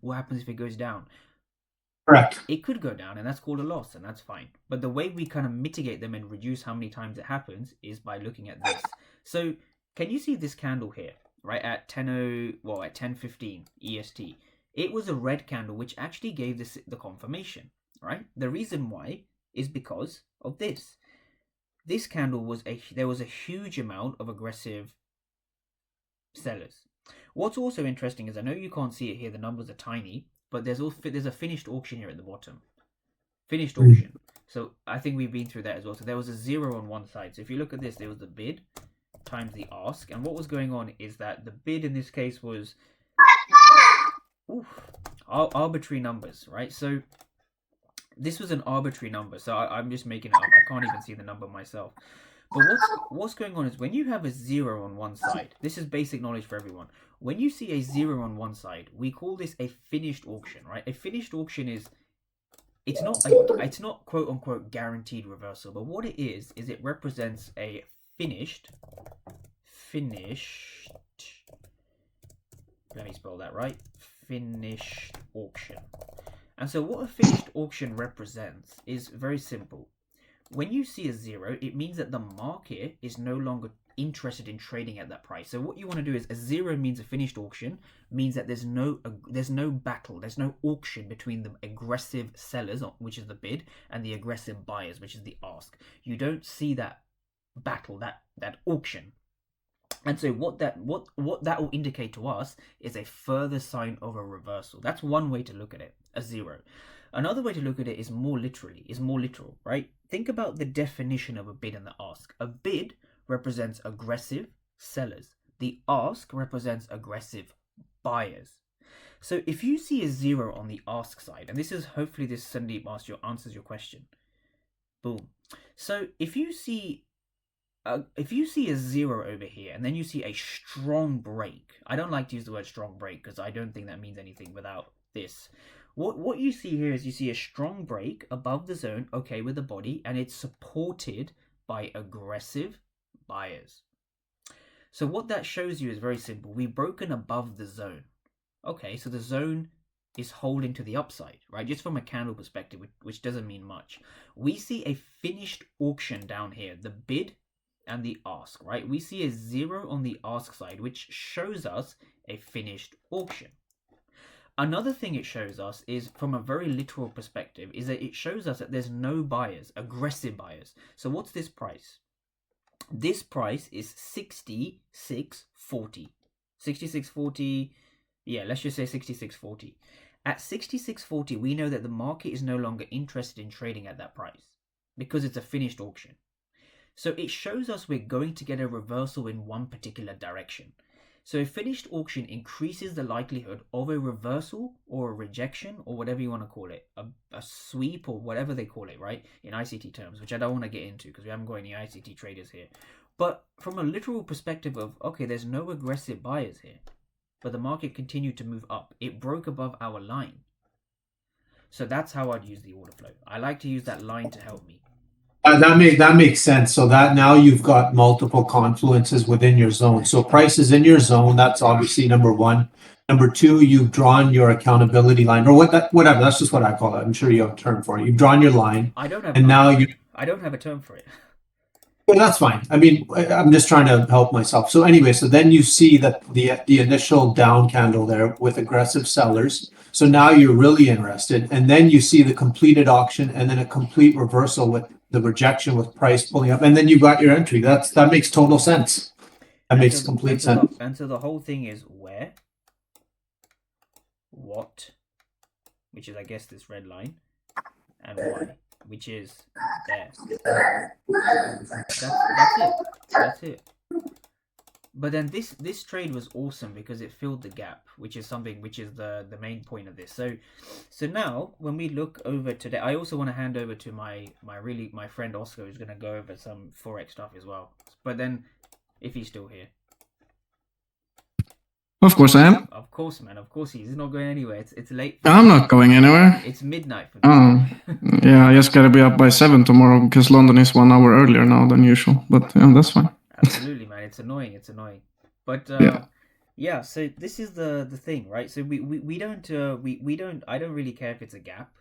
What happens if it goes down? Correct. It could go down, and that's called a loss, and that's fine. But the way we kind of mitigate them and reduce how many times it happens is by looking at this. So, can you see this candle here, right at 10:15 EST? It was a red candle, which actually gave this the confirmation, right? The reason why is because of this. This candle was there was a huge amount of aggressive sellers. What's also interesting is I know you can't see it here; the numbers are tiny, but there's a finished auction here at the bottom. Finished auction. So I think we've been through that as well. So there was a 0 on one side. So if you look at this, there was the bid times the ask, and what was going on is that the bid in this case was arbitrary numbers, right? So this was an arbitrary number. So I'm just making it up. I can't even see the number myself. But what's going on is when you have a 0 on one side, this is basic knowledge for everyone. When you see a 0 on one side, we call this a finished auction, right? A finished auction is it's not quote unquote guaranteed reversal, but what it is it represents a finished. Let me spell that right. Finished auction. And so what a finished auction represents is very simple. When you see a 0, it means that the market is no longer interested in trading at that price. So what you want to do is a 0 means a finished auction, means that there's no battle, there's no auction between the aggressive sellers, which is the bid, and the aggressive buyers, which is the ask. You don't see that battle, that auction. And so what that will indicate to us is a further sign of a reversal. That's one way to look at it, a 0. Another way to look at it is more literal, right? Think about the definition of a bid and the ask. A bid represents aggressive sellers. The ask represents aggressive buyers. So if you see a 0 on the ask side, and this is hopefully this Sandeep answers your question. Boom. So if you see a 0 over here and then you see a strong break, I don't like to use the word strong break because I don't think that means anything without this. What you see here is you see a strong break above the zone, okay, with the body, and it's supported by aggressive buyers. So what that shows you is very simple. We've broken above the zone. Okay, so the zone is holding to the upside, right? Just from a candle perspective, which doesn't mean much. We see a finished auction down here, the bid and the ask, right? We see a 0 on the ask side, which shows us a finished auction. Another thing it shows us is, from a very literal perspective, is that it shows us that there's no buyers, aggressive buyers. So what's this price? This price is 66.40. 66.40, yeah, let's just say 66.40. At 66.40, we know that the market is no longer interested in trading at that price because it's a finished auction. So it shows us we're going to get a reversal in one particular direction. So a finished auction increases the likelihood of a reversal or a rejection, or whatever you want to call it, a sweep or whatever they call it, right, in ICT terms, which I don't want to get into because we haven't got any ICT traders here. But from a literal perspective of, okay, there's no aggressive buyers here, but the market continued to move up. It broke above our line. So that's how I'd use the order flow. I like to use that line to help me. That makes sense. So that now you've got multiple confluences within your zone. So price is in your zone. That's obviously number one. Number two, you've drawn your accountability line, or whatever. That's just what I call it. I'm sure you have a term for it. You've drawn your line, I don't have and now you. I don't have a term for it. Well, that's fine. I mean, I'm just trying to help myself. So anyway, so then you see that the initial down candle there with aggressive sellers. So now you're really interested, and then you see the completed auction, and then a complete reversal with the rejection with price pulling up, and then you got your entry. That makes total sense. That makes complete sense. And so the whole thing is where, what, which is I guess this red line, and why, which is there. That's it. But then this trade was awesome because it filled the gap, which is the main point of this. So now when we look over today, I also want to hand over to my friend Oscar, who's going to go over some forex stuff as well. But then, if he's still here. Of course I am. Of course, man. Of course he's not going anywhere. It's late. I'm not going anywhere. It's midnight for me. Oh, yeah. I just gotta be up by 7 tomorrow because London is 1 hour earlier now than usual. But yeah, that's fine. Absolutely, man. It's annoying. But Yeah, so this is the thing, right? So we don't I don't really care if it's a gap.